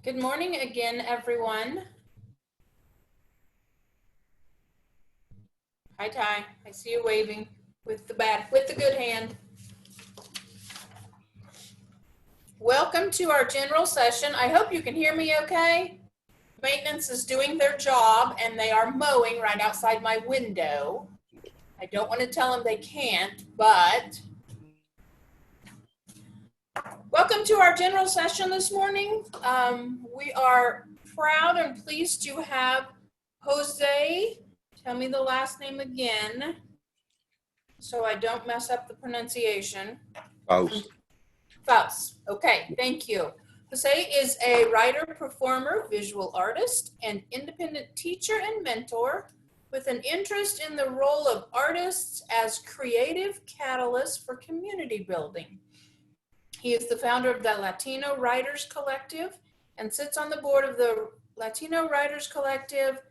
Good morning again, everyone. Hi, Ty. I see you waving with the good hand. Welcome to our general session. I hope you can hear me okay. Maintenance is doing their job and they are mowing right outside my window. I don't want to tell them they can't, but welcome to our general session this morning. We are proud and pleased to have Jose. Tell me the last name again, so I don't mess up the pronunciation. Faus. Faus. Okay, thank you. Jose is a writer, performer, visual artist, and independent teacher and mentor with an interest in the role of artists as creative catalysts for community building. He is the founder of the Latino Writers Collective and sits on the board of the Latino Writers Collective,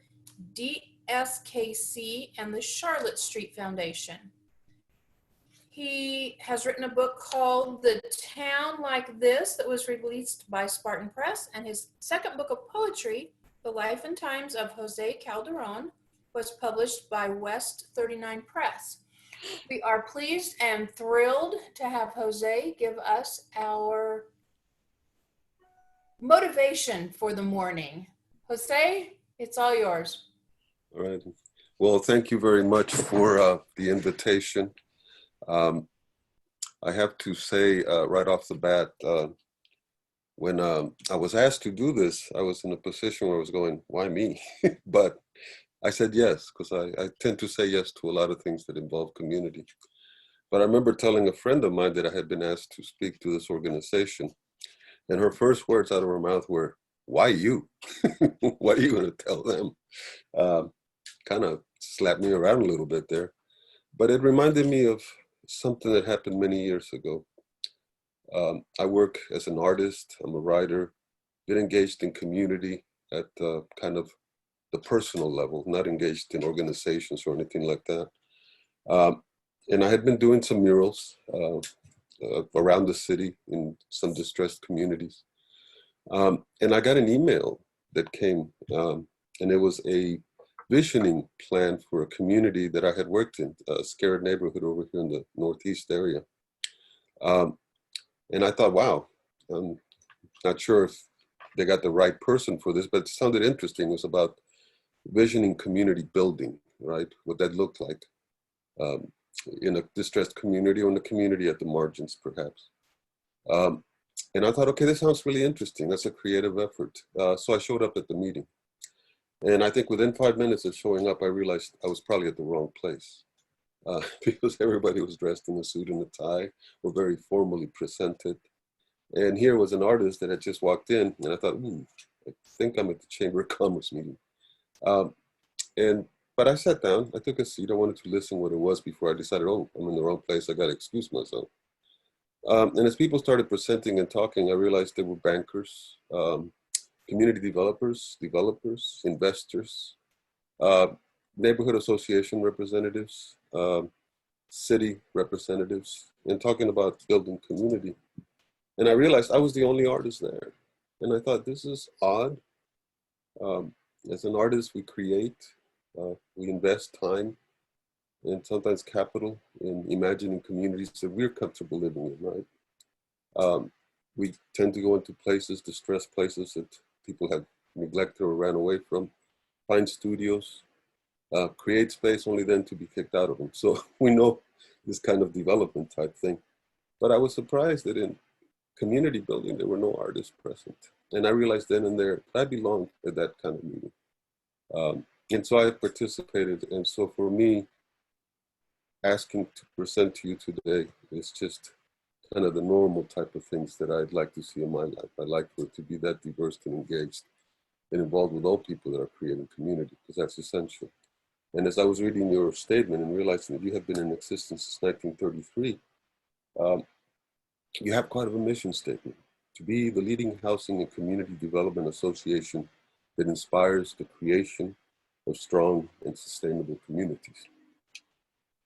DSKC, and the Charlotte Street Foundation. He has written a book called The Town Like This that was released by Spartan Press, and his second book of poetry, The Life and Times of Jose Calderon, was published by West 39 Press. We are pleased and thrilled to have Jose give us our motivation for the morning. Jose, it's all yours. All right. Well, thank you very much for the invitation. I have to say right off the bat, when I was asked to do this, I was in a position where I was going, why me? But I said yes, because I tend to say yes to a lot of things that involve community. But I remember telling a friend of mine that I had been asked to speak to this organization, and her first words out of her mouth were, why you? What are you going to tell them? Kind of slapped me around a little bit there. But it reminded me of something that happened many years ago. I work as an artist, I'm a writer, been engaged in community at kind of the personal level, not engaged in organizations or anything like that. And I had been doing some murals around the city in some distressed communities. And I got an email that came, and it was a visioning plan for a community that I had worked in, a scared neighborhood over here in the Northeast area. And I thought, wow, I'm not sure if they got the right person for this, but it sounded interesting. It was about visioning community building, right? What that looked like in a distressed community or in a community at the margins, perhaps. And I thought, okay, this sounds really interesting. That's a creative effort. So I showed up at the meeting. And I think within 5 minutes of showing up, I realized I was probably at the wrong place because everybody was dressed in a suit and a tie, or very formally presented. And here was an artist that had just walked in, and I thought, I think I'm at the Chamber of Commerce meeting. But I sat down, I took a seat, I wanted to listen what it was before I decided, oh, I'm in the wrong place, I gotta excuse myself. And as people started presenting and talking, I realized they were bankers, community developers, investors, neighborhood association representatives, city representatives, and talking about building community. And I realized I was the only artist there. And I thought, this is odd. As an artist, we create, we invest time and sometimes capital in imagining communities that we're comfortable living in, right? We tend to go into places, distressed places that people have neglected or ran away from, find studios, create space only then to be kicked out of them. So we know this kind of development type thing. But I was surprised that in community building, there were no artists present. And I realized then and there, I belonged at that kind of meeting. And so I participated. And so for me, asking to present to you today is just kind of the normal type of things that I'd like to see in my life. I'd like for it to be that diverse and engaged and involved with all people that are creating community, because that's essential. And as I was reading your statement and realizing that you have been in existence since 1933, you have quite a mission statement: to be the leading housing and community development association that inspires the creation of strong and sustainable communities.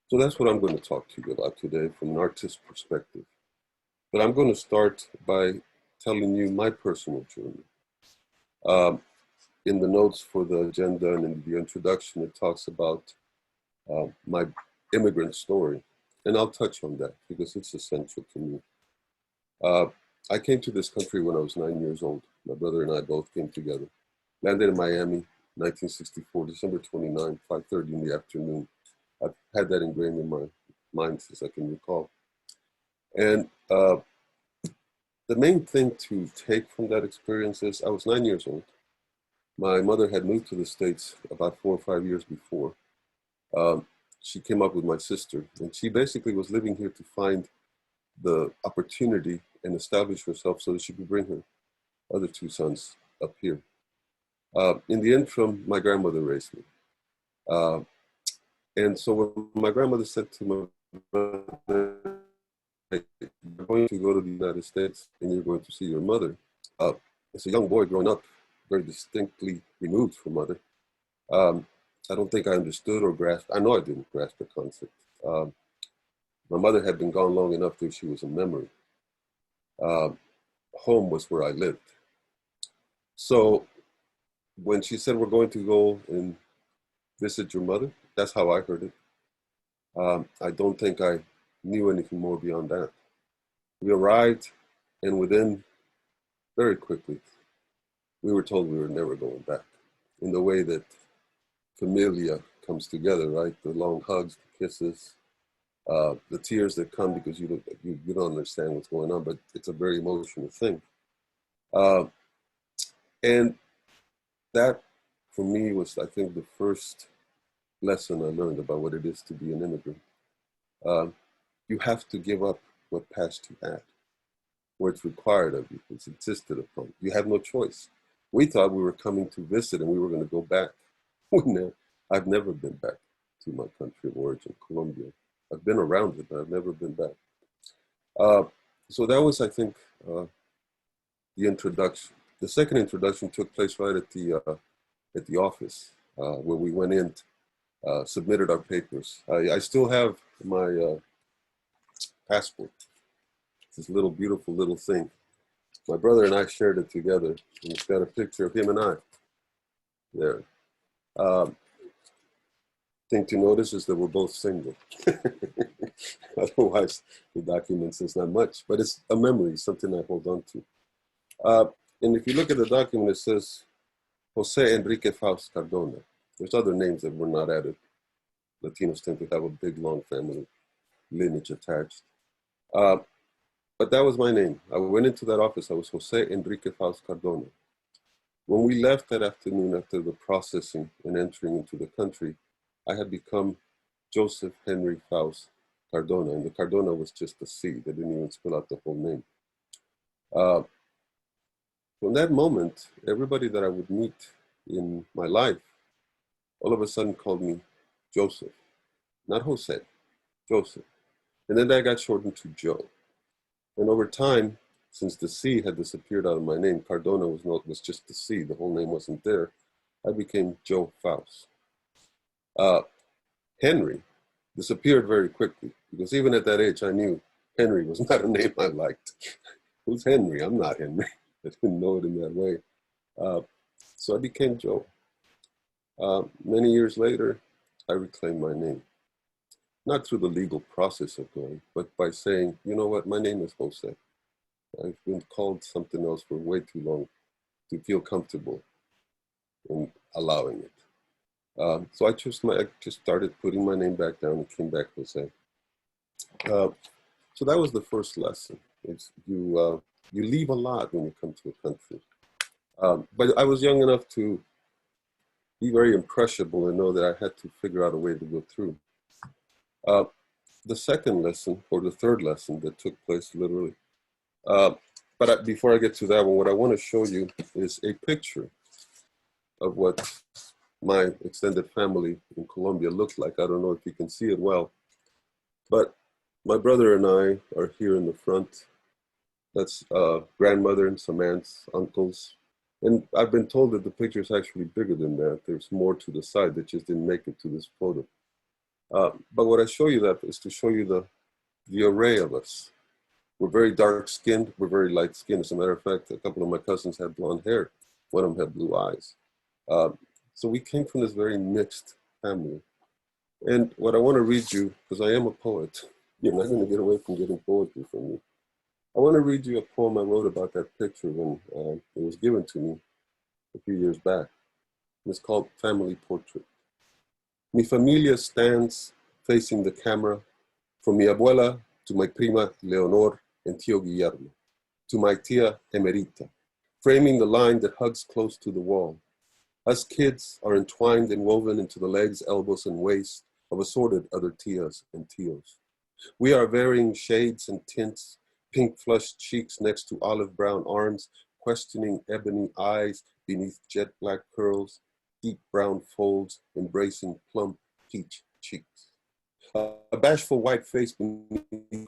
So that's what I'm going to talk to you about today from an artist's perspective. But I'm going to start by telling you my personal journey. In the notes for the agenda and in the introduction, it talks about my immigrant story. And I'll touch on that because it's essential to me. I came to this country when I was 9 years old. My brother and I both came together. Landed in Miami, 1964, December 29, 5:30 in the afternoon. I've had that ingrained in my mind since I can recall. And the main thing to take from that experience is I was 9 years old. My mother had moved to the States about 4 or 5 years before. Um, she came up with my sister, and she basically was living here to find the opportunity and establish herself so that she could bring her other two sons up here. In the interim, my grandmother raised me. Uh, and so when my grandmother said to my brother, "Hey, you're going to go to the United States and you're going to see your mother," as a young boy growing up, very distinctly removed from mother, I don't think I understood or grasped. I know I didn't grasp the concept. My mother had been gone long enough that she was a memory. Home was where I lived. So when she said, "We're going to go and visit your mother," that's how I heard it. I don't think I knew anything more beyond that. We arrived, and within very quickly, we were told we were never going back. In the way that familia comes together, right? The long hugs, the kisses, the tears that come because you don't understand what's going on, but it's a very emotional thing. Uh, and that, for me, was, I think, the first lesson I learned about what it is to be an immigrant. You have to give up what past you had, where it's required of you, it's insisted upon. You have no choice. We thought we were coming to visit and we were going to go back. I've never been back to my country of origin, Colombia. I've been around it, but I've never been back. So that was, I think, the introduction. The second introduction took place right at the office where we went in, submitted our papers. I still have my passport. It's this little beautiful little thing. My brother and I shared it together, and it's got a picture of him and I there. Thing to notice is that we're both single. Otherwise, the document says not much, but it's a memory, something I hold on to. And if you look at the document, it says Jose Enrique Faus Cardona. There's other names that were not added. Latinos tend to have a big, long family lineage attached. But that was my name. I went into that office. I was Jose Enrique Faus Cardona. When we left that afternoon after the processing and entering into the country, I had become Joseph Henry Faus Cardona, and the Cardona was just a C. They didn't even spell out the whole name. From that moment, everybody that I would meet in my life, all of a sudden called me Joseph, not Jose, Joseph. And then that got shortened to Joe. And over time, since the C had disappeared out of my name, Cardona was just the C, the whole name wasn't there, I became Joe Faus. Henry disappeared very quickly because even at that age, I knew Henry was not a name I liked. Who's Henry? I'm not Henry. I didn't know it in that way. So I became Joe. Many years later, I reclaimed my name. Not through the legal process of going, but by saying, you know what, my name is Jose. I've been called something else for way too long to feel comfortable in allowing it. So I just started putting my name back down and came back Jose. So that was the first lesson. It's you leave a lot when you come to a country. But I was young enough to be very impressionable and know that I had to figure out a way to go through. The second lesson, or the third lesson that took place literally. Before I get to that one, what I want to show you is a picture of what my extended family in Colombia looked like. I don't know if you can see it well, but my brother and I are here in the front. That's grandmother and some aunts, uncles. And I've been told that the picture is actually bigger than that. There's more to the side that just didn't make it to this photo. But what I show you that is to show you the array of us. We're very dark skinned, we're very light skinned. As a matter of fact, a couple of my cousins had blonde hair. One of them had blue eyes. Uh, so we came from this very mixed family. And what I want to read you, because I am a poet, you're not going to get away from getting poetry from me. I want to read you a poem I wrote about that picture when it was given to me a few years back. It's called Family Portrait. Mi familia stands facing the camera, from mi abuela to my prima Leonor and tío Guillermo, to my tia Emerita, framing the line that hugs close to the wall. Us kids are entwined and woven into the legs, elbows, and waist of assorted other tias and tios. We are varying shades and tints, pink flushed cheeks next to olive brown arms, questioning ebony eyes beneath jet black curls, deep brown folds embracing plump peach cheeks. A bashful white face beneath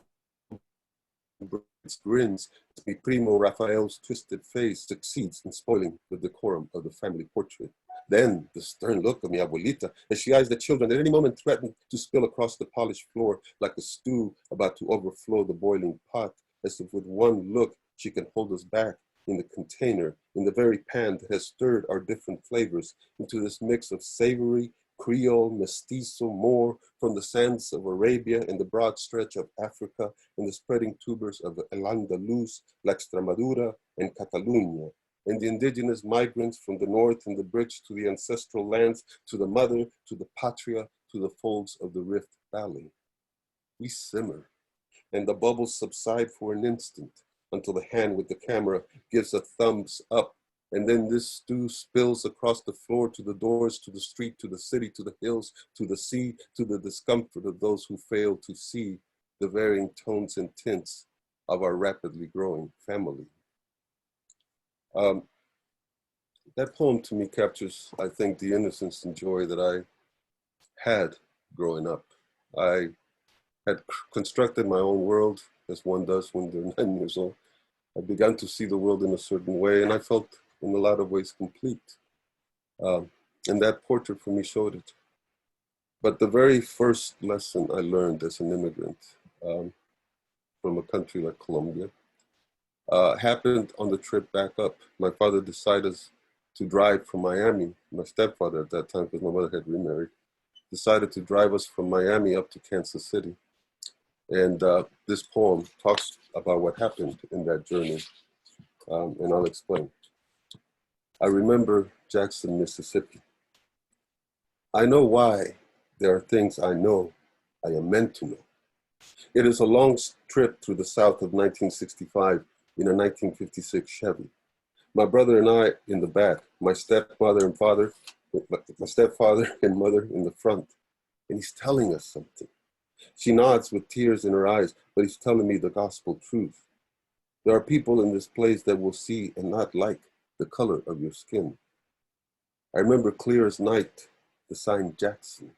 grins, mi primo Raphael's twisted face succeeds in spoiling the decorum of the family portrait. Then the stern look of mi abuelita as she eyes the children at any moment threaten to spill across the polished floor like a stew about to overflow the boiling pot, as if with one look she can hold us back in the container, in the very pan that has stirred our different flavors into this mix of savory, Creole, mestizo, Moor, from the sands of Arabia and the broad stretch of Africa and the spreading tubers of El Andalus, La Extremadura, and Catalunya, and the indigenous migrants from the north and the bridge to the ancestral lands, to the mother, to the patria, to the folds of the Rift Valley. We simmer, and the bubbles subside for an instant until the hand with the camera gives a thumbs up. And then this stew spills across the floor to the doors, to the street, to the city, to the hills, to the sea, to the discomfort of those who fail to see the varying tones and tints of our rapidly growing family. That poem to me captures, I think, the innocence and joy that I had growing up. I had constructed my own world, as one does when they're 9 years old. I began to see the world in a certain way, and I felt in a lot of ways complete. And that portrait for me showed it. But the very first lesson I learned as an immigrant from a country like Colombia happened on the trip back up. My father decided to drive from Miami. My stepfather at that time, because my mother had remarried, decided to drive us from Miami up to Kansas City. And this poem talks about what happened in that journey, and I'll explain. I remember Jackson, Mississippi. I know why there are things I know I am meant to know. It is a long trip through the South of 1965 in a 1956 Chevy. My brother and I in the back, my stepfather and mother in the front. And he's telling us something. She nods with tears in her eyes, but he's telling me the gospel truth. There are people in this place that will see and not like the color of your skin. I remember clear as night the sign Jackson.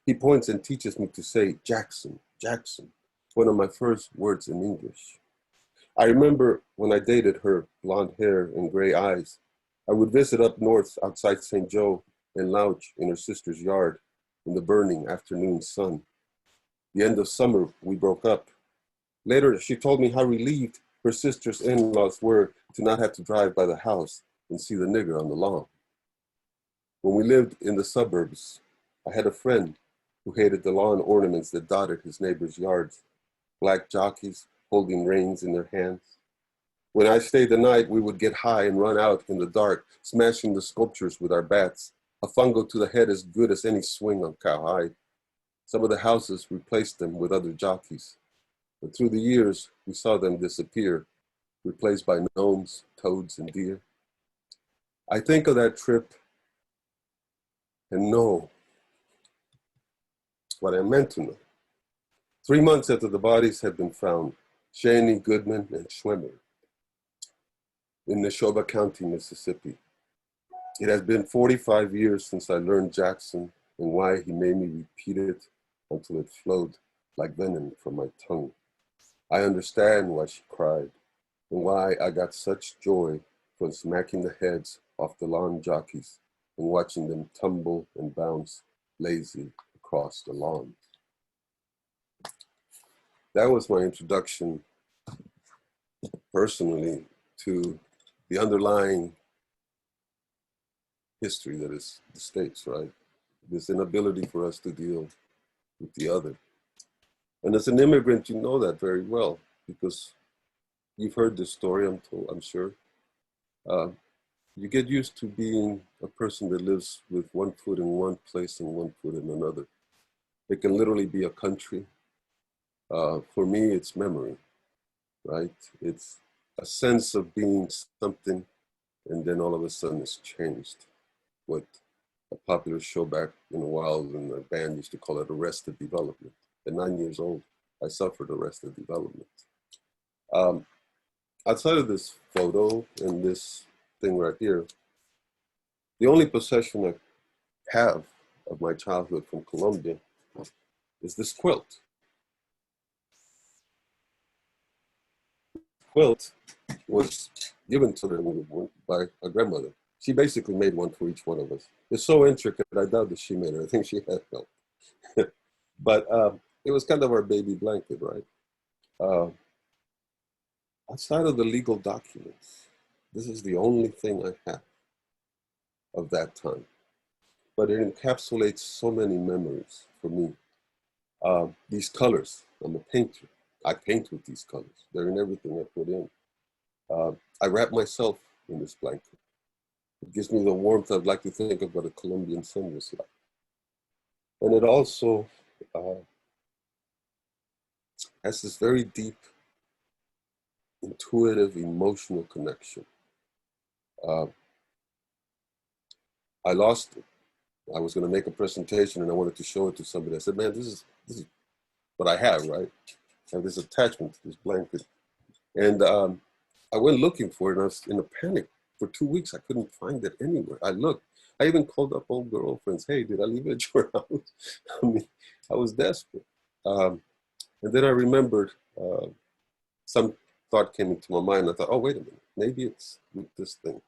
He points and teaches me to say Jackson, Jackson, one of my first words in English. I remember when I dated her, blonde hair and gray eyes. I would visit up north outside St. Joe and lounge in her sister's yard in the burning afternoon sun. The end of summer, we broke up. Later, she told me how relieved her sister's in-laws were to not have to drive by the house and see the nigger on the lawn. When we lived in the suburbs, I had a friend who hated the lawn ornaments that dotted his neighbors' yards, black jockeys holding reins in their hands. When I stayed the night, we would get high and run out in the dark, smashing the sculptures with our bats, a fungo to the head as good as any swing on cowhide. Some of the houses replaced them with other jockeys, but through the years, we saw them disappear, replaced by gnomes, toads, and deer. I think of that trip and know what I meant to know. 3 months after the bodies had been found, Shaney, Goodman, and Schwimmer in Neshoba County, Mississippi. It has been 45 years since I learned Jackson and why he made me repeat it until it flowed like venom from my tongue. I understand why she cried and why I got such joy from smacking the heads off the lawn jockeys and watching them tumble and bounce lazy across the lawn. That was my introduction personally to the underlying history that is the States, right? This inability for us to deal with the other. And as an immigrant, you know that very well because you've heard this story, I'm sure. Uh, you get used to being a person that lives with one foot in one place and one foot in another. It can literally be a country. For me, it's memory, right? It's a sense of being something, and then all of a sudden it's changed. What a popular show back in a while when the band used to call it arrested development. At 9 years old, I suffered arrested development. Um, Outside of this photo and this thing right here, the only possession I have of my childhood from Colombia is this quilt. Quilt was given to me by a grandmother. She basically made one for each one of us. It's so intricate, I doubt that she made it. I think she had help. But it was kind of our baby blanket, right? Uh, Outside of the legal documents, this is the only thing I have of that time. But it encapsulates so many memories for me. These colors, I'm a painter. I paint with these colors. They're in everything I put in. I wrap myself in this blanket. It gives me the warmth I'd like to think of what a Colombian sun was like. And it also has this very deep, intuitive, emotional connection. I lost it. I was going to make a presentation and I wanted to show it to somebody. I said, man, this is what I have, right? I have this attachment to this blanket. And I went looking for it and I was in a panic. For 2 weeks, I couldn't find it anywhere. I looked. I even called up old girlfriends. Hey, did I leave it at your house? I mean, I was desperate. And then I remembered some thought came into my mind. I thought, oh, wait a minute. Maybe it's with this thing.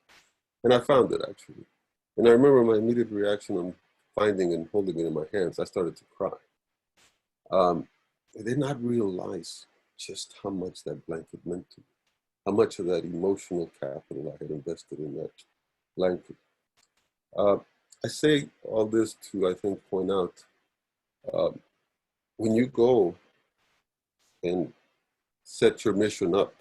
And I found it, actually. And I remember my immediate reaction on finding and holding it in my hands. I started to cry. I did not realize just how much that blanket meant to me, how much of that emotional capital I had invested in that blanket. I say all this to, I think, point out, when you go and set your mission up,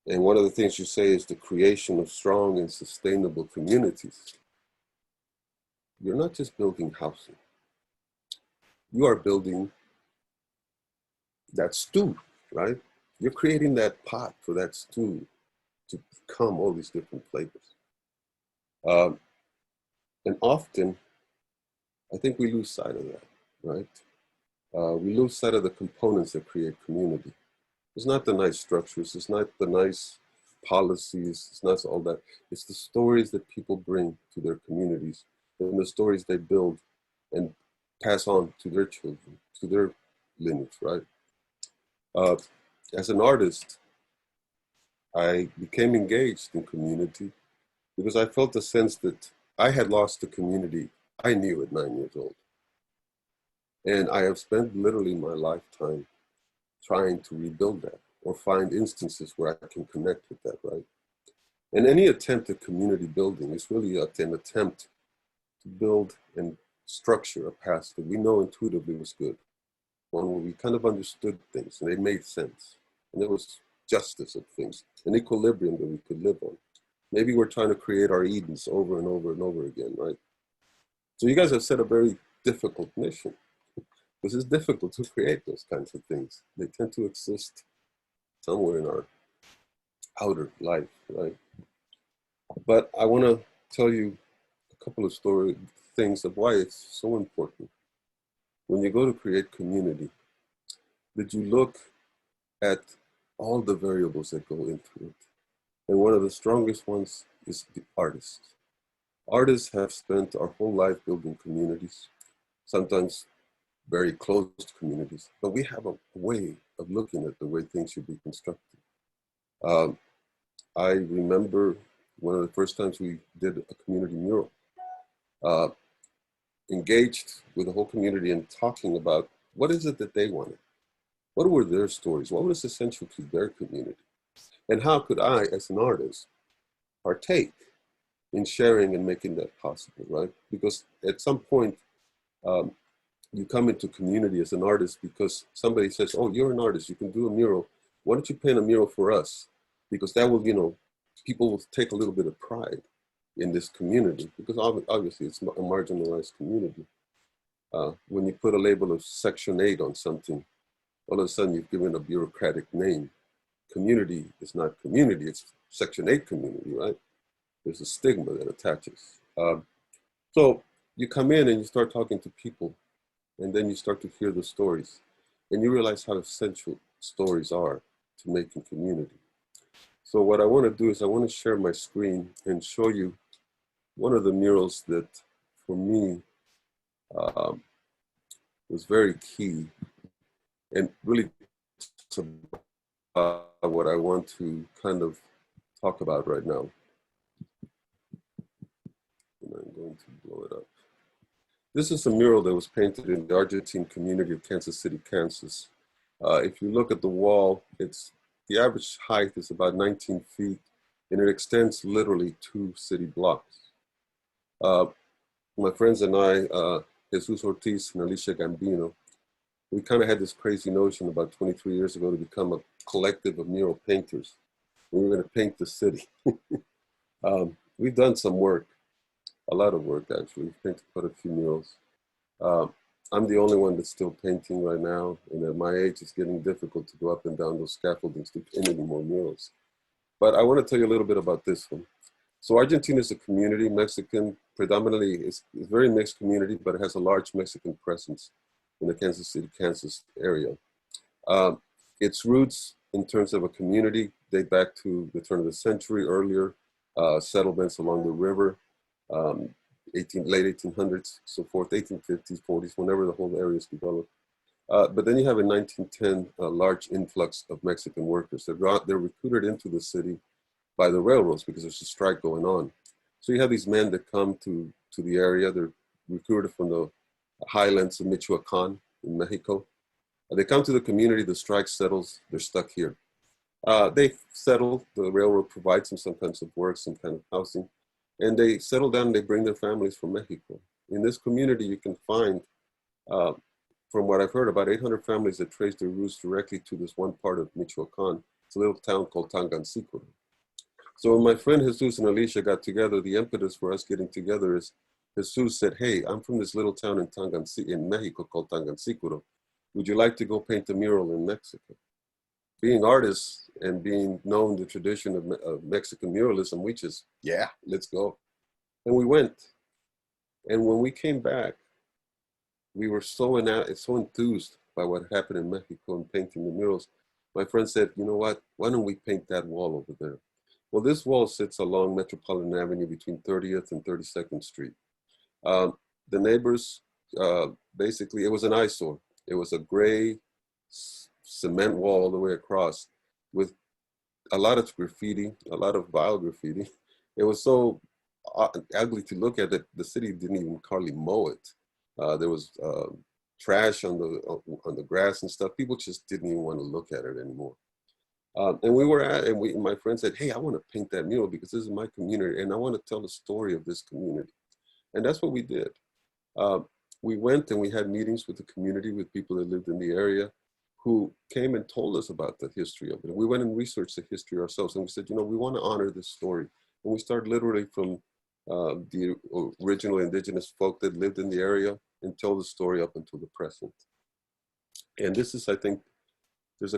and one of the things you say is the creation of strong and sustainable communities, you're not just building housing. You are building that stew, right? You're creating that pot for that stew to become all these different flavors. And often, I think we lose sight of that, right? We lose sight of the components that create community. It's not the nice structures, it's not the nice policies, it's not all that. It's the stories that people bring to their communities and the stories they build and pass on to their children, to their lineage, right? As an artist, I became engaged in community because I felt a sense that I had lost the community I knew at 9 years old. And I have spent literally my lifetime trying to rebuild that or find instances where I can connect with that, right? And any attempt at community building is really an attempt to build and structure a past that we know intuitively was good, one where we kind of understood things and they made sense. And there was justice of things, an equilibrium that we could live on. Maybe we're trying to create our Edens over and over and over again, right? So you guys have set a very difficult mission. Because it's difficult to create those kinds of things. They tend to exist somewhere in our outer life, right? But I want to tell you a couple of things of why it's so important. When you go to create community, that you look at all the variables that go into it. And one of the strongest ones is the artist. Artists have spent our whole life building communities, sometimes very closed communities, but we have a way of looking at the way things should be constructed. I remember one of the first times we did a community mural, engaged with the whole community and talking about what is it that they wanted? What were their stories? What was essential to their community? And how could I, as an artist, partake in sharing and making that possible, right? Because at some point, um, you come into community as an artist because somebody says, oh, you're an artist, you can do a mural. Why don't you paint a mural for us? Because that will, people will take a little bit of pride in this community because obviously it's a marginalized community. When you put a label of Section 8 on something, all of a sudden you've given a bureaucratic name. Community is not community, it's Section 8 community, right? There's a stigma that attaches. So you come in and you start talking to people, and then you start to hear the stories, and you realize how essential stories are to making community. So what I want to do is I want to share my screen and show you one of the murals that, for me, um, was very key and really what I want to kind of talk about right now. And I'm going to blow it up. This is a mural that was painted in the Argentine community of Kansas City, Kansas. If you look at the wall, the average height is about 19 feet, and it extends literally 2 city blocks. My friends and I, Jesus Ortiz and Alicia Gambino, we kind of had this crazy notion about 23 years ago to become a collective of mural painters. We were going to paint the city. We've done some work, a lot of work actually. We've painted quite a few murals. I'm the only one that's still painting right now, and at my age, it's getting difficult to go up and down those scaffoldings to paint any more murals. But I want to tell you a little bit about this one. So Argentina is a community, Mexican, predominantly, it's a very mixed community, but it has a large Mexican presence in the Kansas City, Kansas area. Its roots in terms of a community date back to the turn of the century, earlier settlements along the river, late 1800s, so forth, 1850s, 40s, whenever the whole area is developed. But then you have in 1910 a large influx of Mexican workers. They're recruited into the city by the railroads because there's a strike going on. So you have these men that come to the area. They're recruited from the highlands of Michoacan in Mexico. They come to the community, the strike settles, they're stuck here. They settle, the railroad provides them some kinds of work, some kind of housing, and they settle down and they bring their families from Mexico. In this community, you can find, from what I've heard, about 800 families that trace their roots directly to this one part of Michoacan. It's a little town called Tangancicuro. So when my friend Jesus and Alicia got together, the impetus for us getting together is Jesus said, hey, I'm from this little town in Mexico called Tangancicuro. Would you like to go paint a mural in Mexico? Being artists and being known the tradition of Mexican muralism, we just, yeah, let's go. And we went. And when we came back, we were so enthused by what happened in Mexico and painting the murals. My friend said, you know what, why don't we paint that wall over there? Well, this wall sits along Metropolitan Avenue between 30th and 32nd Street. The neighbors, basically, it was an eyesore. It was a gray cement wall all the way across with a lot of graffiti, a lot of vile graffiti. It was so ugly to look at that the city didn't even hardly mow it. There was trash on the grass and stuff. People just didn't even want to look at it anymore. And my friend said, hey, I want to paint that mural because this is my community and I want to tell the story of this community. And that's what we did. We went and we had meetings with the community, with people that lived in the area who came and told us about the history of it. We went and researched the history ourselves and we said, we want to honor this story. And we started literally from the original indigenous folk that lived in the area and tell the story up until the present. And this is, I think, there's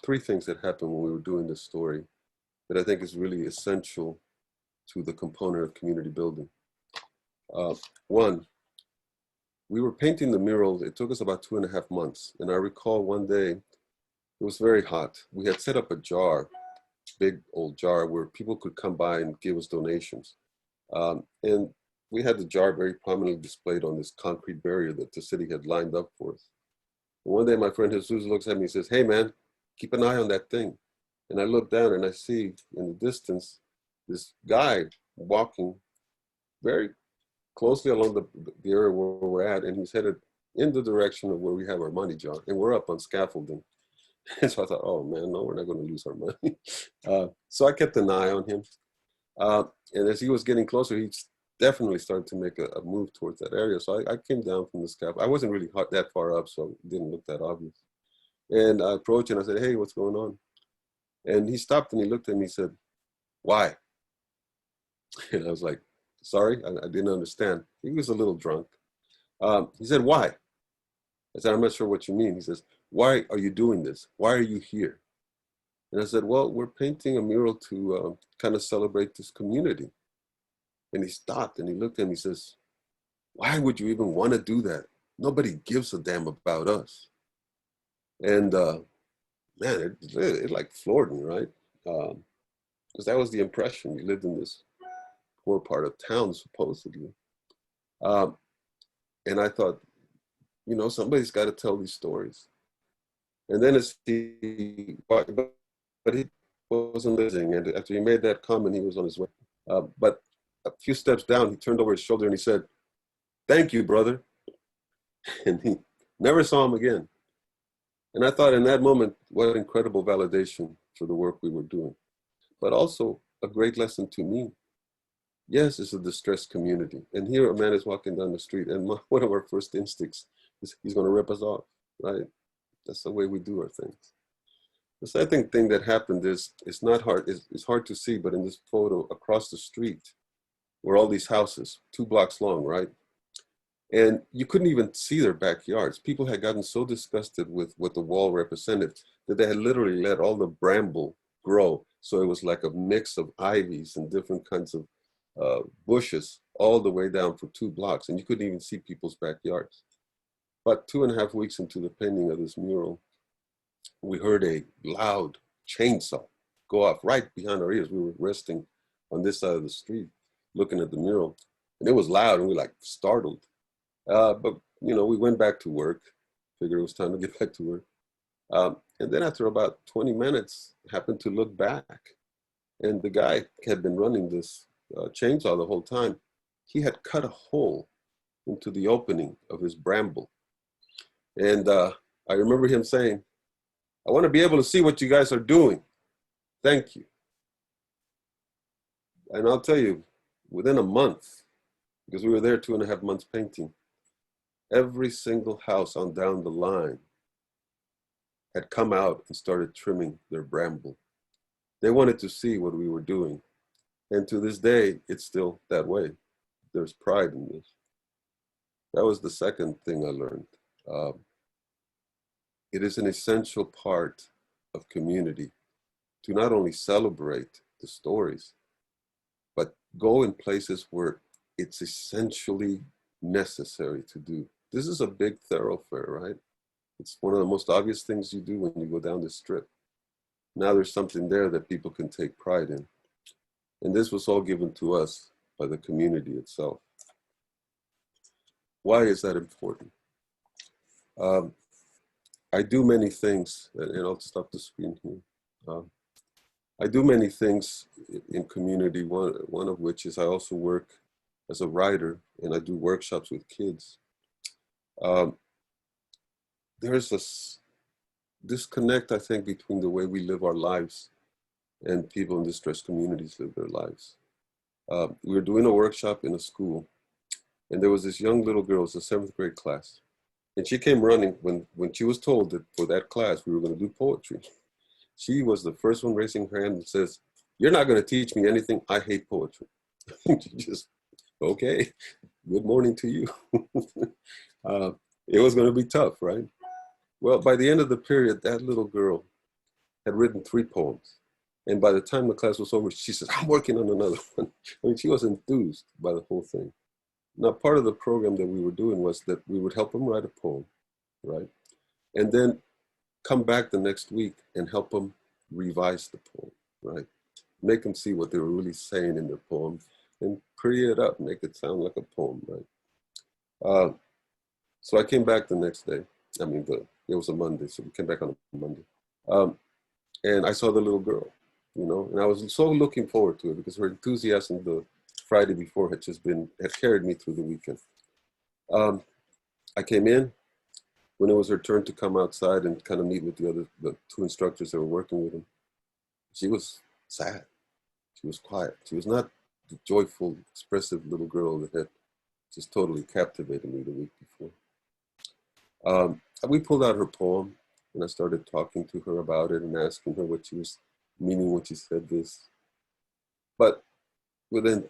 three things that happened when we were doing this story that I think is really essential to the component of community building. One, we were painting the mural. It took us about 2.5 months. And I recall one day, it was very hot. We had set up a jar, big old jar where people could come by and give us donations. And we had the jar very prominently displayed on this concrete barrier that the city had lined up for us. And one day my friend Jesus looks at me and says, hey man, keep an eye on that thing. And I look down and I see in the distance, this guy walking very closely along the area where we're at, and he's headed in the direction of where we have our money jar, and we're up on scaffolding. And so I thought, oh man, no, we're not going to lose our money. So I kept an eye on him. And as he was getting closer, he definitely started to make a move towards that area. So I came down from the sky. I wasn't really that far up, so it didn't look that obvious. And I approached and I said, "Hey, what's going on?" And he stopped and he looked at me and he said, "Why?" And I was like, "Sorry, I didn't understand." He was a little drunk. He said, "Why?" I said, "I'm not sure what you mean." He says, "Why are you doing this? Why are you here?" And I said, "Well, we're painting a mural to kind of celebrate this community." And he stopped and he looked at me and he says, "Why would you even want to do that? Nobody gives a damn about us." And man, it like floored me, right? Because that was the impression. We lived in this poor part of town, supposedly. Um, and I thought, somebody's got to tell these stories. And then but he wasn't listening. And after he made that comment, he was on his way. But a few steps down, he turned over his shoulder and he said, "Thank you, brother." And he never saw him again. And I thought in that moment, what incredible validation for the work we were doing, but also a great lesson to me. Yes, it's a distressed community. And here a man is walking down the street and one of our first instincts is he's going to rip us off, right? That's the way we do our things. The second thing that happened is, it's hard to see, but in this photo across the street were all these houses, 2 blocks long, right? And you couldn't even see their backyards. People had gotten so disgusted with what the wall represented that they had literally let all the bramble grow. So it was like a mix of ivies and different kinds of bushes all the way down for 2 blocks. And you couldn't even see people's backyards. About 2.5 weeks into the painting of this mural, we heard a loud chainsaw go off right behind our ears. We were resting on this side of the street looking at the mural. And it was loud and we like startled. But we went back to work, figured it was time to get back to work. And then after about 20 minutes, happened to look back. And the guy had been running this chainsaw the whole time. He had cut a hole into the opening of his bramble. And I remember him saying, "I want to be able to see what you guys are doing. Thank you." And I'll tell you, within a month, because we were there 2.5 months painting, every single house on down the line had come out and started trimming their bramble. They wanted to see what we were doing. And to this day, it's still that way. There's pride in this. That was the second thing I learned. It is an essential part of community to not only celebrate the stories, but go in places where it's essentially necessary to do. This is a big thoroughfare, right? It's one of the most obvious things you do when you go down the strip. Now there's something there that people can take pride in. And this was all given to us by the community itself. Why is that important? I do many things, and I'll stop the screen here. I do many things in community, one of which is I also work as a writer and I do workshops with kids. There's a disconnect, I think, between the way we live our lives and people in distressed communities live their lives. We were doing a workshop in a school, and there was this young little girl, it was a 7th grade class, and she came running when she was told that for that class we were going to do poetry. She was the first one raising her hand and says, "You're not going to teach me anything. I hate poetry." She just, okay, good morning to you. It was going to be tough, right? Well, by the end of the period, that little girl had written 3 poems. And by the time the class was over, she said, "I'm working on another one." I mean, she was enthused by the whole thing. Now, part of the program that we were doing was that we would help them write a poem, right? And then come back the next week and help them revise the poem, right? Make them see what they were really saying in their poem and pretty it up, make it sound like a poem, right? So I came back the next day. I mean, it was a Monday, so we came back on a Monday. And I saw the little girl, and I was so looking forward to it because her enthusiasm the Friday before had carried me through the weekend. I came in when it was her turn to come outside and kind of meet with the 2 instructors that were working with him. She was sad. She was quiet. She was not the joyful, expressive little girl that had just totally captivated me the week before. We pulled out her poem, and I started talking to her about it and asking her what she was meaning when she said this. But within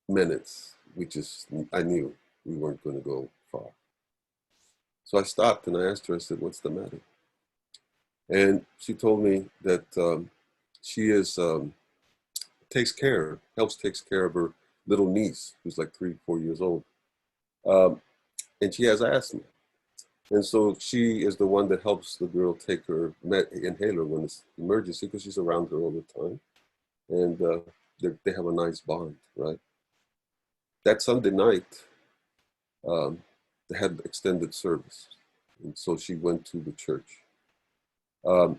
minutes, I knew we weren't going to go far. So I stopped and I asked her, I said, "What's the matter?" And she told me that she takes care of her little niece, who's like 3, 4 years old. And she has asthma. And so she is the one that helps the girl take her inhaler when it's emergency, because she's around her all the time. And they have a nice bond, right? That Sunday night, they had extended service. And so she went to the church. When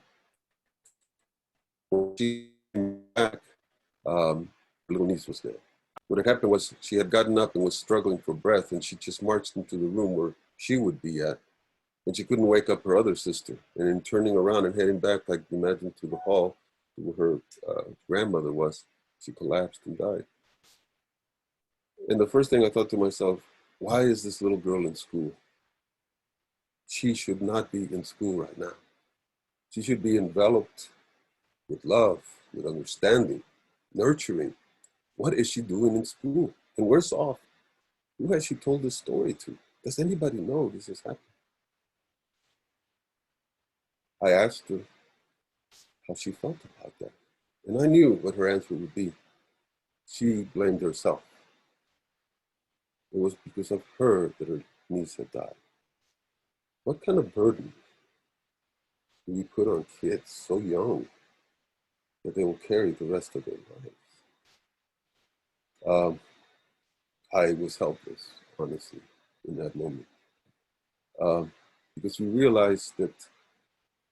she came back, her little niece was there. What had happened was she had gotten up and was struggling for breath, and she just marched into the room where she would be at. And she couldn't wake up her other sister. And in turning around and heading back, like imagine, to the hall where her grandmother was, she collapsed and died. And the first thing I thought to myself, why is this little girl in school? She should not be in school right now. She should be enveloped with love, with understanding, nurturing. What is she doing in school? And worse off, who has she told this story to? Does anybody know this has happened? I asked her how she felt about that. And I knew what her answer would be. She blamed herself. It was because of her that her niece had died. What kind of burden do we put on kids so young that they will carry the rest of their lives? I was helpless, honestly, in that moment. Because we realized that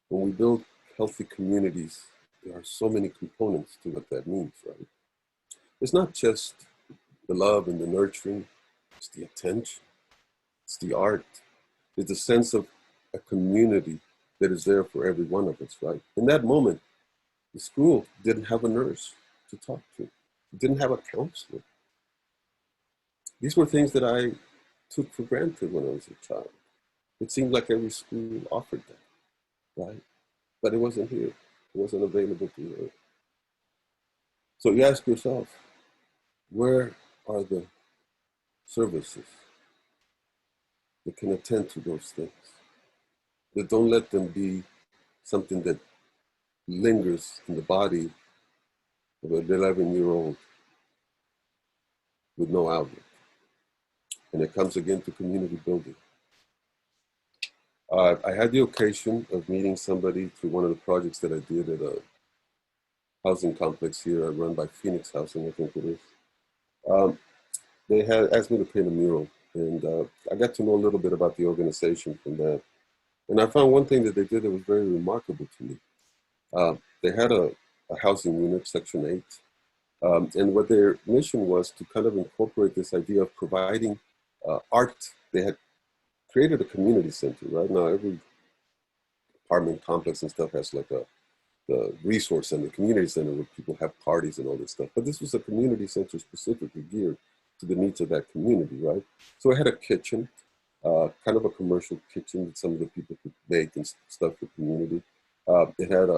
when we build healthy communities, there are so many components to what that means, right? It's not just the love and the nurturing, it's the attention, it's the art, it's the sense of a community that is there for every one of us, right? In that moment, the school didn't have a nurse to talk to, it didn't have a counselor. These were things that I took for granted when I was a child. It seemed like every school offered that, right? But it wasn't here. It wasn't available to her. So you ask yourself, where are the services that can attend to those things? That don't let them be something that lingers in the body of an 11-year-old with no outlet. And it comes again to community building. I had the occasion of meeting somebody through one of the projects that I did at a housing complex here run by Phoenix Housing, I think it is. They had asked me to paint a mural, and I got to know a little bit about the organization from that. And I found one thing that they did that was very remarkable to me. They had a housing unit, Section 8, and what their mission was to kind of incorporate this idea of providing art. They had created a community center. Right now, every apartment complex and stuff has like the resource center, community center, where people have parties and all this stuff. But this was a community center specifically geared to the needs of that community, right? So it had a kitchen, kind of a commercial kitchen that some of the people could bake and stuff for community. It had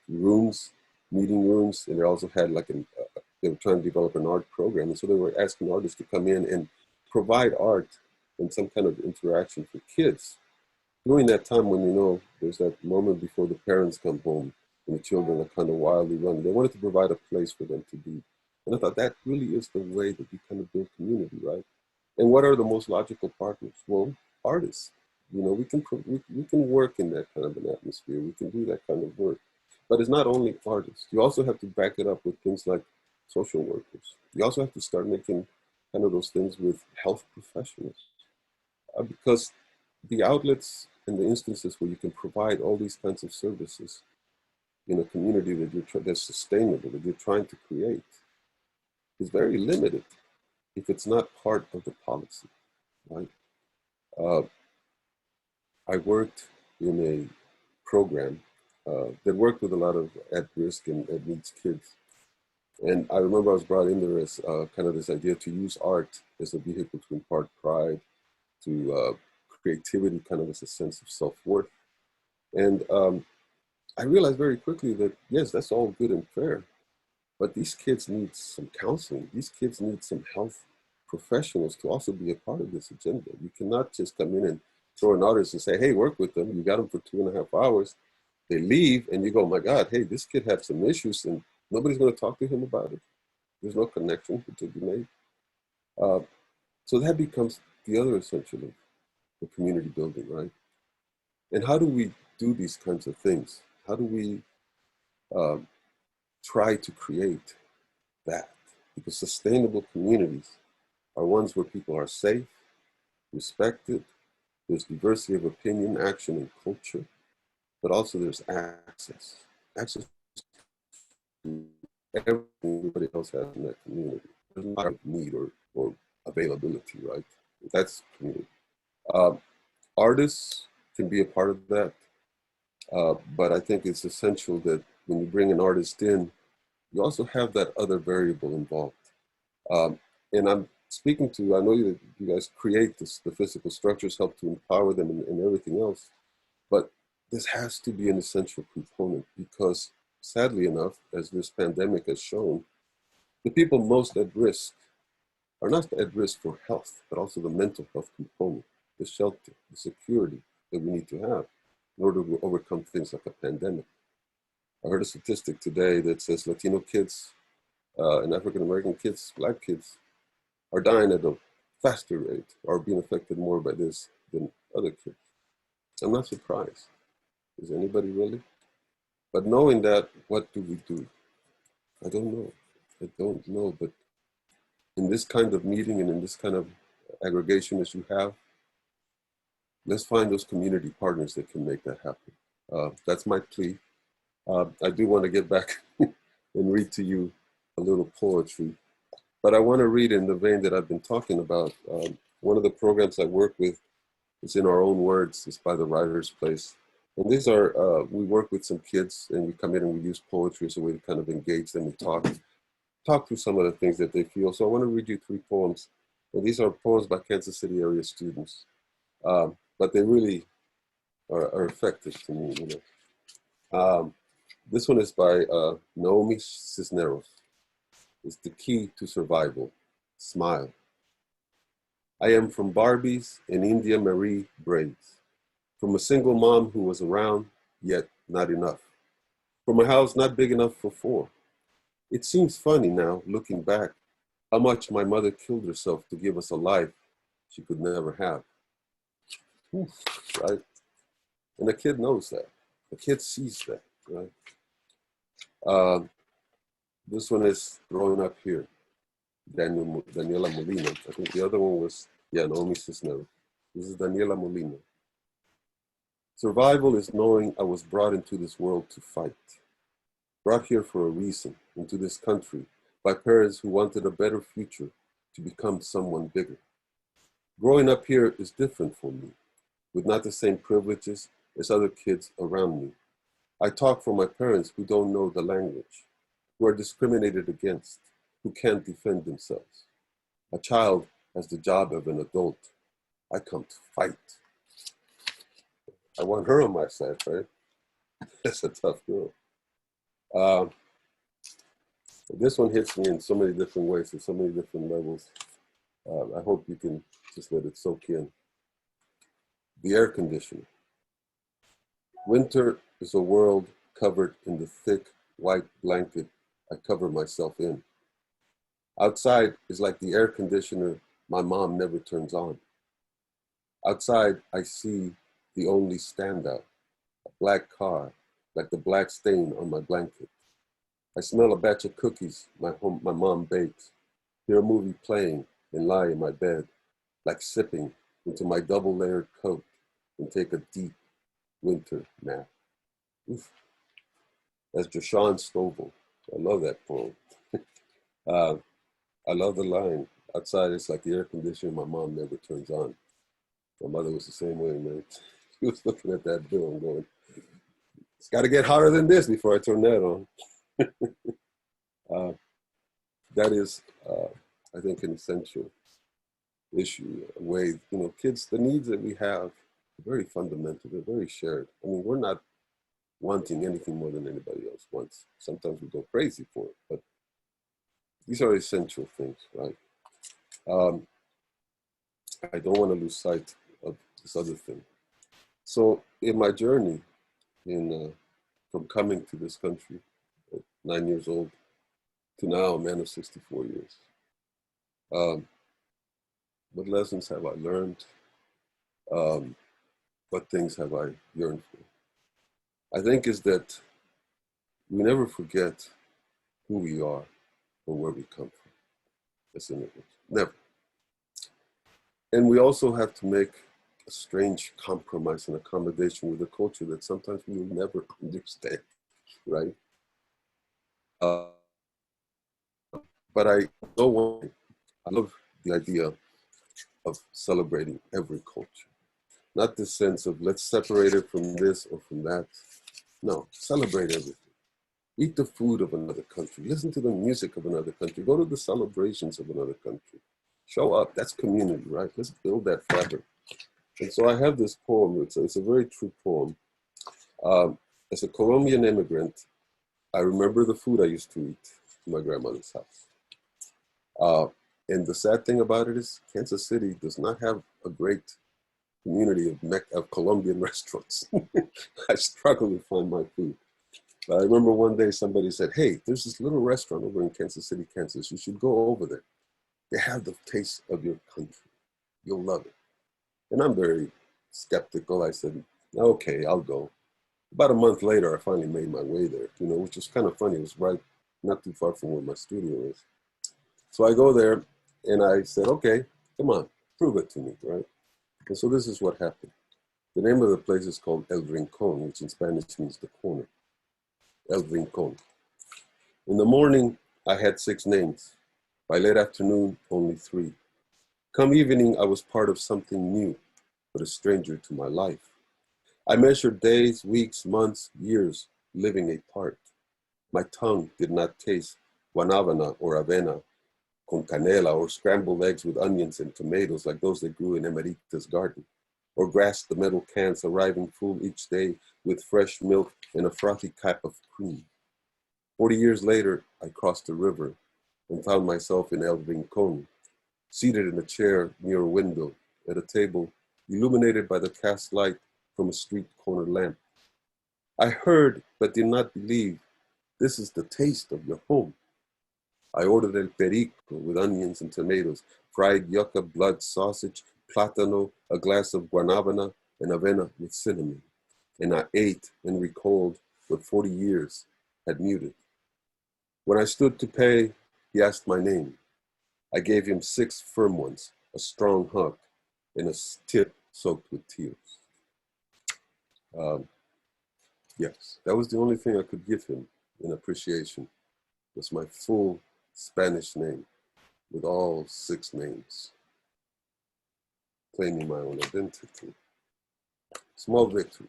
rooms, meeting rooms, and they also had like they were trying to develop an art program. And so they were asking artists to come in and provide art and some kind of interaction for kids. During that time when, there's that moment before the parents come home and the children are kind of wildly running, they wanted to provide a place for them to be. And I thought that really is the way that we kind of build community, right? And what are the most logical partners? Well, artists. We can work in that kind of an atmosphere. We can do that kind of work. But it's not only artists. You also have to back it up with things like social workers. You also have to start making kind of those things with health professionals. Because the outlets and the instances where you can provide all these kinds of services in a community that's sustainable, that you're trying to create, is very limited if it's not part of the policy, right? I worked in a program that worked with a lot of at-risk and at-needs kids. And I remember I was brought in there as kind of this idea to use art as a vehicle to impart pride, to creativity, kind of as a sense of self-worth. And I realized very quickly that, yes, that's all good and fair, but these kids need some counseling. These kids need some health professionals to also be a part of this agenda. You cannot just come in and throw an artist and say, hey, work with them. You got them for 2.5 hours. They leave and you go, my God, hey, this kid had some issues and nobody's going to talk to him about it. There's no connection to be made. Uh, so that becomes the other essential of the community building, right? And how do we do these kinds of things? How do we um, try to create that? Because sustainable communities are ones where people are safe, respected, there's diversity of opinion, action, and culture, but also there's access. Access to everything everybody else has in that community. There's not a need or availability, right? That's community. Um, Artists can be a part of that, but I think it's essential that when you bring an artist in, you also have that other variable involved. Um, and I'm speaking to, I know that you guys create this, the physical structures, help to empower them and everything else, but this has to be an essential component because sadly enough, as this pandemic has shown, the people most at risk are not at risk for health, but also the mental health component, the shelter, the security that we need to have in order to overcome things like a pandemic. I heard a statistic today that says Latino kids and African American kids, Black kids, are dying at a faster rate, are being affected more by this than other kids. I'm not surprised. Is anybody really? But knowing that, what do we do? I don't know. I don't know. But in this kind of meeting and in this kind of aggregation as you have, let's find those community partners that can make that happen. That's my plea. I do want to get back and read to you a little poetry, but I want to read in the vein that I've been talking about. One of the programs I work with is in our own words. It's by the Writer's Place. And these are, we work with some kids and we come in and we use poetry as a way to kind of engage them and talk through some of the things that they feel. So I want to read you 3 poems. And these are poems by Kansas City area students. But they really are effective to me, you know. This one is by Naomi Cisneros. It's the key to survival. Smile. I am from Barbies and India Marie braids. From a single mom who was around, yet not enough. From a house not big enough for 4. It seems funny now, looking back, how much my mother killed herself to give us a life she could never have. Oof, right? And the kid knows that. The kid sees that, right? This one is Growing Up Here, Daniela Molina. I think the other one was, Naomi Cisneros. This is Daniela Molina. Survival is knowing I was brought into this world to fight. Brought here for a reason, into this country, by parents who wanted a better future to become someone bigger. Growing up here is different for me, with not the same privileges as other kids around me. I talk for my parents who don't know the language, who are discriminated against, who can't defend themselves. A child has the job of an adult. I come to fight. I want her on my side, right? That's a tough girl. Uh, this one hits me in so many different ways, in so many different levels. I hope you can just let it soak in. The air conditioner. Winter is a world covered in the thick white blanket I cover myself in. Outside is like the air conditioner my mom never turns on. Outside, I see the only standout, a black car, like the black stain on my blanket. I smell a batch of cookies my mom baked, hear a movie playing and lie in my bed, like sipping into my double-layered coat and take a deep winter nap. Oof. That's Jashawn Stovall. I love that poem. uh, I love the line, outside it's like the air conditioner my mom never turns on. My mother was the same way, man. She was looking at that bill and going, it's got to get hotter than this before I turn that on. that is, I think, an essential issue. A way, you know, kids, the needs that we have are very fundamental. They're very shared. I mean, we're not wanting anything more than anybody else wants. Sometimes we go crazy for it, but these are essential things, right? Um, I don't want to lose sight of this other thing. So in my journey, from coming to this country at 9 years old to now a man of 64 years, um, what lessons have I learned? Um, what things have I yearned for? I think is that we never forget who we are or where we come from as immigrants. Never. And we also have to make a strange compromise and accommodation with a culture that sometimes we will never understand, right? Uh, but I know one thing. I love the idea of celebrating every culture. Not the sense of let's separate it from this or from that. No, celebrate everything. Eat the food of another country. Listen to the music of another country. Go to the celebrations of another country. Show up. That's community, right? Let's build that fabric. And so I have this poem. It's a very true poem. As a Colombian immigrant, I remember the food I used to eat in my grandmother's house. And the sad thing about it is Kansas City does not have a great community of Colombian restaurants. I struggle to find my food. I remember one day somebody said, hey, there's this little restaurant over in Kansas City, Kansas. You should go over there. They have the taste of your country. You'll love it. And I'm very skeptical. I said, okay, I'll go. About a month later, I finally made my way there, you know, which was kind of funny. It was right not too far from where my studio is. So I go there and I said, okay, come on, prove it to me, right? And so this is what happened. The name of the place is called El Rincón, which in Spanish means the corner. El Rincón. In the morning, I had 6 names. By late afternoon, only 3. Come evening, I was part of something new, but a stranger to my life. I measured days, weeks, months, years, living apart. My tongue did not taste guanábana or avena con canela or scrambled eggs with onions and tomatoes like those that grew in Emerita's garden, or grasped the metal cans arriving full each day with fresh milk and a frothy cap of cream. 40 years later, I crossed the river and found myself in El Rincón, seated in a chair near a window at a table illuminated by the cast light from a street corner lamp. I heard but did not believe. This is the taste of your home. I ordered el perico with onions and tomatoes, fried yucca blood sausage, plátano, a glass of guanábana, and avena with cinnamon. And I ate and recalled what 40 years had muted. When I stood to pay, he asked my name. I gave him 6 firm ones, a strong hug, and a tip soaked with tears. Yes, that was the only thing I could give him in appreciation, was my full Spanish name with all 6 names, claiming my own identity. Small victory.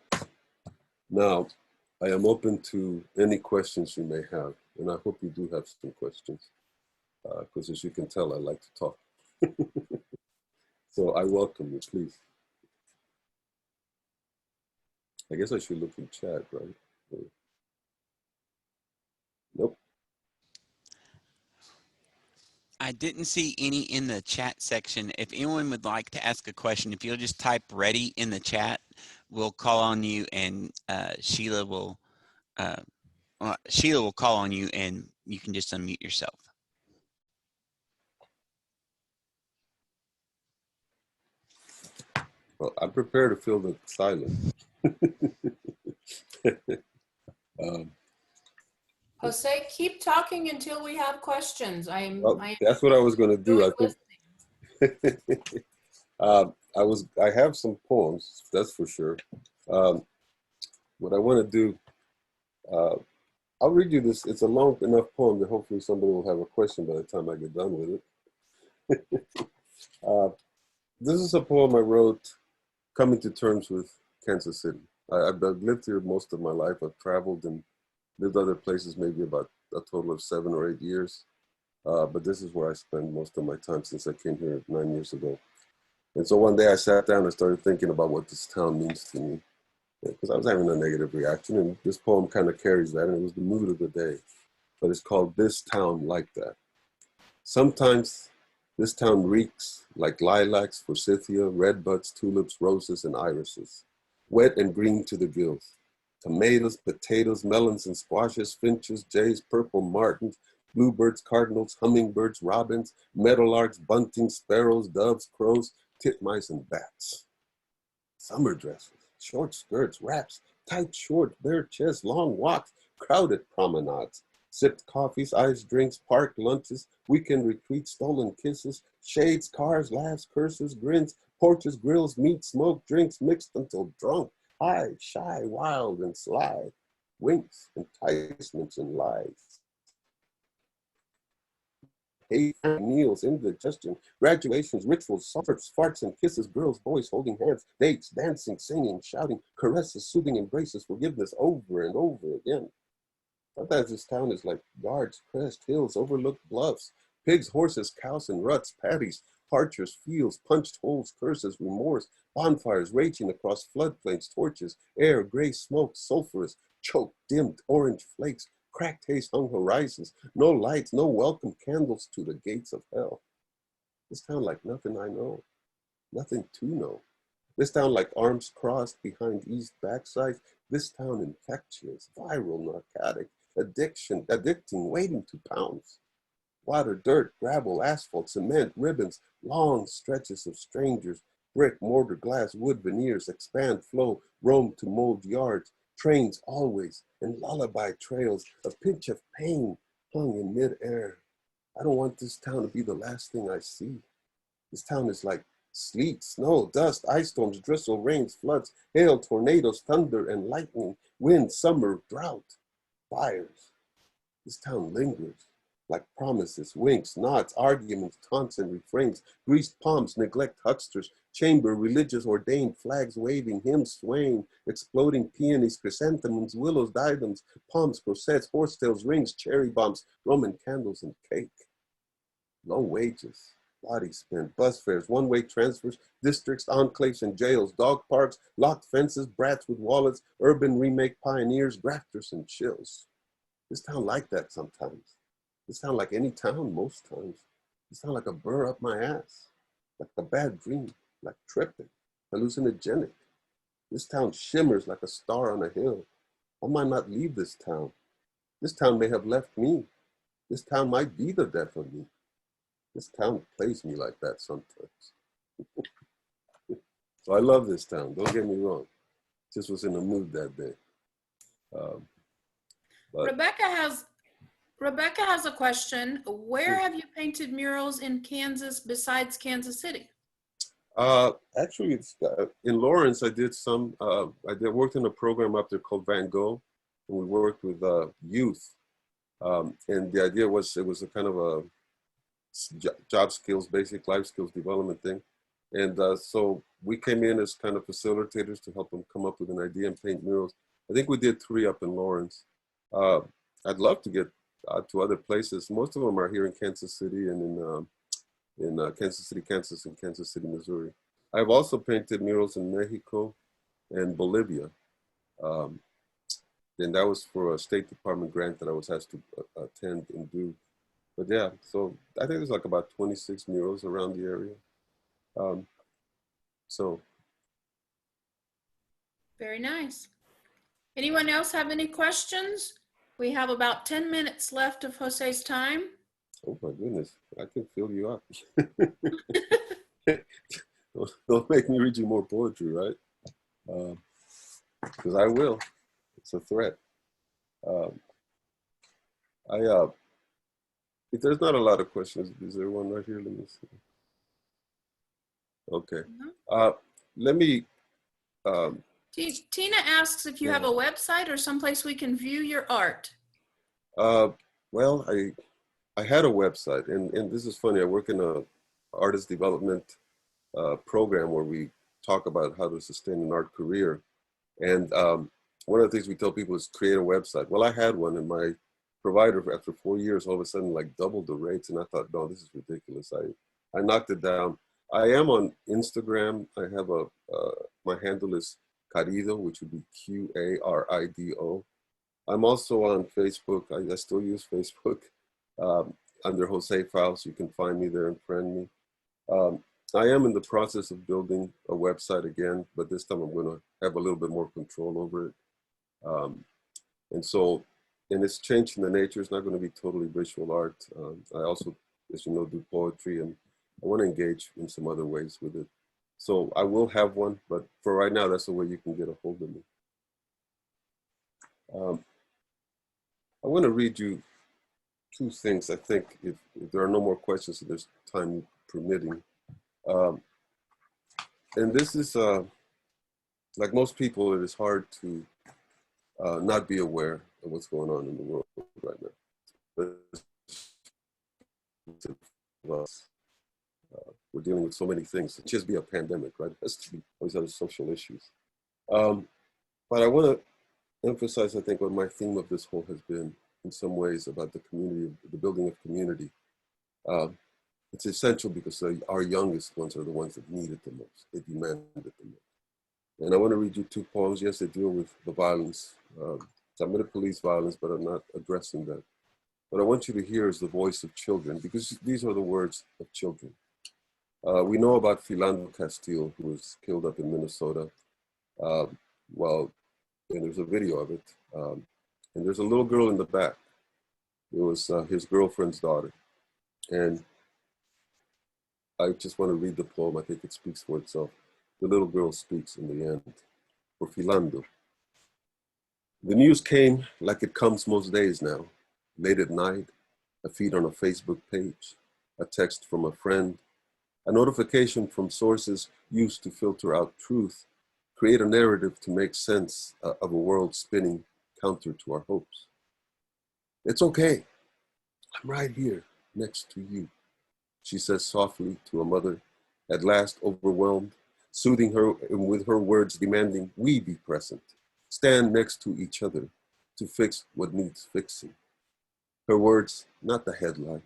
Now, I am open to any questions you may have, and I hope you do have some questions, because as you can tell, I like to talk. So I welcome you, please. I guess I should look in chat, right? Nope. I didn't see any in the chat section. If anyone would like to ask a question, if you'll just type ready in the chat, we'll call on you, and Sheila will call on you, and you can just unmute yourself. Well, I'm prepared to fill the silence. Jose, keep talking until we have questions. That's what I was going to do. I think I have some poems, that's for sure. What I want to do, I'll read you this. It's a long enough poem that hopefully somebody will have a question by the time I get done with it. This is a poem I wrote coming to terms with Kansas City. I've lived here most of my life. I've traveled and lived other places, maybe about a total of 7 or 8 years. but this is where I spend most of my time since I came here 9 years ago. And so one day I sat down and started thinking about what this town means to me, because I was having a negative reaction, and this poem kind of carries that, and it was the mood of the day. But it's called This Town Like That. Sometimes this town reeks like lilacs, forsythia, redbuds, tulips, roses, and irises, wet and green to the gills. Tomatoes, potatoes, melons, and squashes, finches, jays, purple martins, bluebirds, cardinals, hummingbirds, robins, meadowlarks, buntings, sparrows, doves, crows, titmice, and bats. Summer dresses, short skirts, wraps, tight shorts, bare chests, long walks, crowded promenades, sipped coffees, iced drinks, park lunches, weekend retreats, stolen kisses, shades, cars, laughs, curses, grins, porches, grills, meat, smoke, drinks mixed until drunk, high, shy, wild, and sly, winks, enticements, and lies. Hate, meals, indigestion, graduations, rituals, suffers, farts, and kisses, girls, boys holding hands, dates, dancing, singing, shouting, caresses, soothing embraces, forgiveness over and over again. Sometimes this town is like guards, crest, hills, overlooked bluffs, pigs, horses, cows, and ruts, paddies, partures, fields, punched holes, curses, remorse, bonfires raging across floodplains, torches, air, gray smoke, sulphurous, choked, dimmed, orange flakes, cracked haze hung horizons, no lights, no welcome candles to the gates of hell. This town like nothing I know, nothing to know. This town like arms crossed behind eased backsides. This town infectious, viral, narcotic, addicting, waiting to pounce. Water, dirt, gravel, asphalt, cement, ribbons, long stretches of strangers, brick, mortar, glass, wood, veneers, expand, flow, roam to mold yards, trains always, and lullaby trails, a pinch of pain hung in midair. I don't want this town to be the last thing I see. This town is like sleet, snow, dust, ice storms, drizzle, rains, floods, hail, tornadoes, thunder, and lightning, wind, summer, drought, fires. This town lingers like promises, winks, nods, arguments, taunts, and refrains, greased palms, neglect hucksters, chamber, religious ordained, flags waving, hymns swaying, exploding peonies, chrysanthemums, willows, diadems, palms, crosets, horsetails, rings, cherry bombs, Roman candles, and cake. Low wages, body spent, bus fares, one-way transfers, districts, enclaves, and jails, dog parks, locked fences, brats with wallets, urban remake pioneers, grafters, and chills. This town like that sometimes. This town like any town most times. This town like a burr up my ass, like a bad dream, like tripping, hallucinogenic. This town shimmers like a star on a hill. I might not leave this town. This town may have left me. This town might be the death of me. This town plays me like that sometimes. So I love this town, don't get me wrong. Just was in the mood that day. But Rebecca has a question. Where have you painted murals in Kansas besides Kansas City? Actually, it's in Lawrence. I did some. Worked in a program up there called Van Gogh, and we worked with youth. And the idea was it was a kind of a job skills, basic life skills development thing. And so we came in as kind of facilitators to help them come up with an idea and paint murals. I think we did 3 up in Lawrence. I'd love to get to other places. Most of them are here in Kansas City and in Kansas City, Kansas, and Kansas City, Missouri. I've also painted murals in Mexico and Bolivia. And that was for a State Department grant that I was asked to attend and do. But yeah, so I think there's like about 26 murals around the area. So. Very nice. Anyone else have any questions? We have about 10 minutes left of Jose's time. Oh my goodness, I can fill you up. Don't make me read you more poetry, right? Because I will. It's a threat. If there's not a lot of questions, is there one right here? Let me see. Okay. Let me. Tina asks if you have a website or someplace we can view your art. Well, I had a website, and this is funny. I work in a artist development program where we talk about how to sustain an art career. And one of the things we tell people is create a website. Well, I had one, and my provider after 4 years, all of a sudden like doubled the rates. And I thought, no, this is ridiculous. I knocked it down. I am on Instagram. I have my handle is Carido, which would be Qarido. I'm also on Facebook. I still use Facebook under Jose Faus. You can find me there and friend me. I am in the process of building a website again, but this time I'm going to have a little bit more control over it. And it's changed in the nature. It's not going to be totally visual art. I also, as you know, do poetry, and I want to engage in some other ways with it. So I will have one, but for right now, that's the way you can get a hold of me. I want to read you two things. I think if there are no more questions, if there's time permitting. And this is, like most people, it is hard to not be aware of what's going on in the world right now. We're dealing with so many things. It just be a pandemic, right? It has to be all these other social issues. But I want to emphasize, I think, what my theme of this whole has been in some ways about the community, the building of community. It's essential because our youngest ones are the ones that need it the most. They demand it the most. And I want to read you two poems. Yes, they deal with the violence. I'm going to police violence, but I'm not addressing that. What I want you to hear is the voice of children, because these are the words of children. We know about Philando Castile, who was killed up in Minnesota. And there's a video of it. And there's a little girl in the back. It was his girlfriend's daughter. And I just want to read the poem. I think it speaks for itself. The little girl speaks in the end. For Philando. The news came like it comes most days now. Late at night, a feed on a Facebook page, a text from a friend, a notification from sources used to filter out truth, create a narrative to make sense of a world spinning counter to our hopes. It's okay. I'm right here next to you, she says softly to a mother, at last overwhelmed, soothing her with her words, demanding we be present, stand next to each other to fix what needs fixing. Her words, not the headline,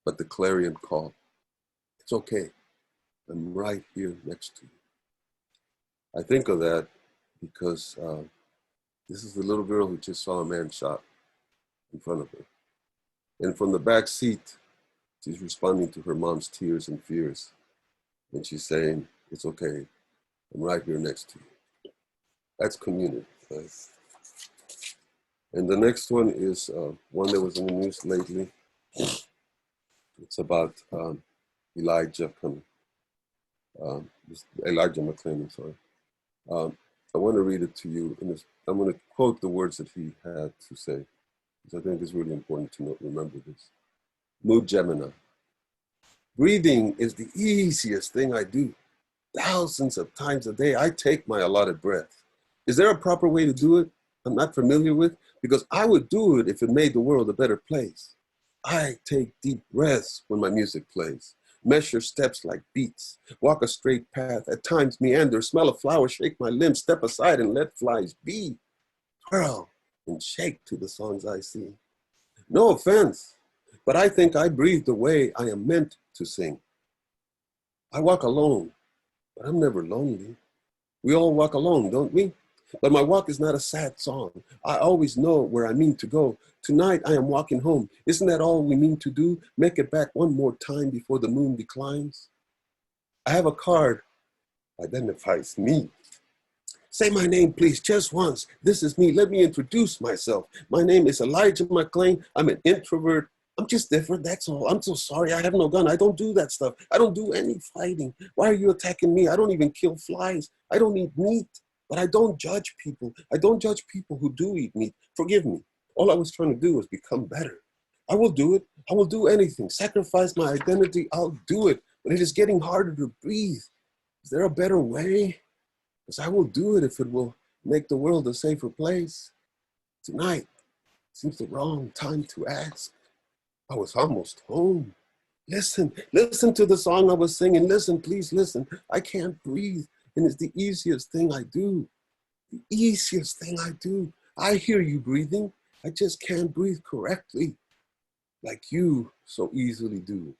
but the clarion call. It's okay. I'm right here next to you. I think of that because this is the little girl who just saw a man shot in front of her. And from the back seat, she's responding to her mom's tears and fears. And she's saying, it's okay. I'm right here next to you. That's community. Right? And the next one is one that was in the news lately. It's about Elijah coming. Elijah McClain, I'm sorry. I want to read it to you. And I'm going to quote the words that he had to say, because I think it's really important to remember this. Mood Gemini. Breathing is the easiest thing I do. Thousands of times a day, I take my allotted breath. Is there a proper way to do it I'm not familiar with? Because I would do it if it made the world a better place. I take deep breaths when my music plays. Measure steps like beats. Walk a straight path. At times meander. Smell a flower. Shake my limbs. Step aside and let flies be. Twirl and shake to the songs I sing. No offense, but I think I breathe the way I am meant to sing. I walk alone, but I'm never lonely. We all walk alone, don't we? But my walk is not a sad song. I always know where I mean to go. Tonight I am walking home. Isn't that all we mean to do? Make it back one more time before the moon declines. I have a card. Identifies me. Say my name, please, just once. This is me. Let me introduce myself. My name is Elijah McClain. I'm an introvert. I'm just different, that's all. I'm so sorry, I have no gun. I don't do that stuff. I don't do any fighting. Why are you attacking me? I don't even kill flies. I don't eat meat, but I don't judge people. I don't judge people who do eat meat. Forgive me. All I was trying to do was become better. I will do it. I will do anything. Sacrifice my identity, I'll do it. But it is getting harder to breathe. Is there a better way? Because I will do it if it will make the world a safer place. Tonight seems the wrong time to ask. I was almost home. Listen to the song I was singing. Listen, please listen. I can't breathe, and it's the easiest thing I do. The easiest thing I do. I hear you breathing. I just can't breathe correctly like you so easily do.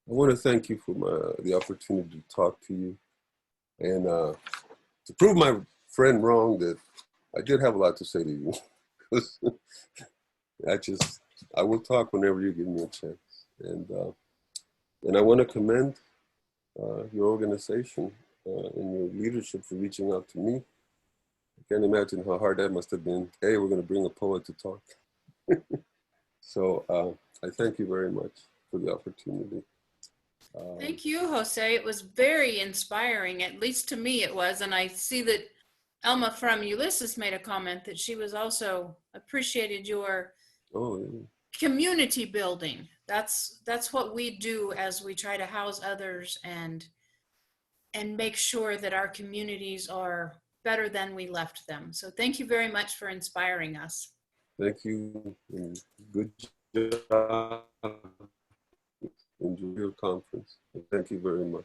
I want to thank you for the opportunity to talk to you and to prove my friend wrong that I did have a lot to say to you. I will talk whenever you give me a chance. And I want to commend your organization and your leadership for reaching out to me. I can't imagine how hard that must have been. Hey, we're going to bring a poet to talk. So I thank you very much for the opportunity. Thank you, Jose. It was very inspiring, at least to me it was. And I see that Elma from Ulysses made a comment that she was also appreciated your community building. That's what we do as we try to house others and make sure that our communities are better than we left them. So thank you very much for inspiring us. Thank you. And good job. Enjoy your conference. Thank you very much.